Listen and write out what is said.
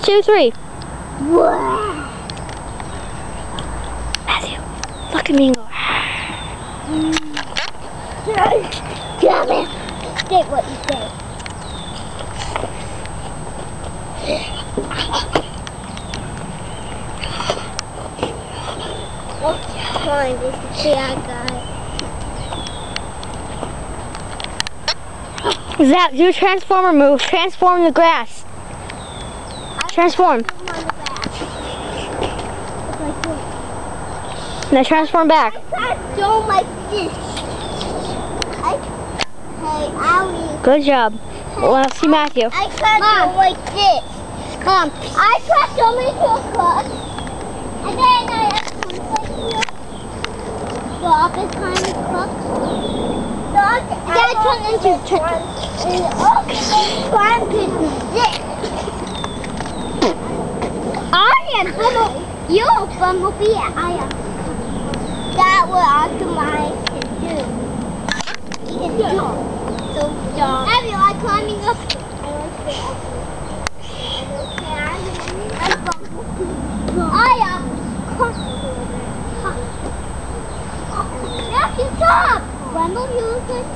2, 3. Wow. Matthew, look at me and go. Come here. Say what you say. What's fine? This is the other guy. Zap, do a transformer move. Transform the grass. Transform. Now transform back. I can't go like this. Hey, Allie. Good job. Well, I'll see Matthew. I can't go like this. Mom, I can't go into a cut. And then I have to take you. Stop it, kind of cook. Dad turned into chicken. Try and pick this. I am Bumblebee. You're Bumblebee. I am. That what Optimize can do. He can jump. So jump. Abby, you like climbing up? I like to up. I'm Bumblebee. I am. Now you stop. Bumblebee, you look good.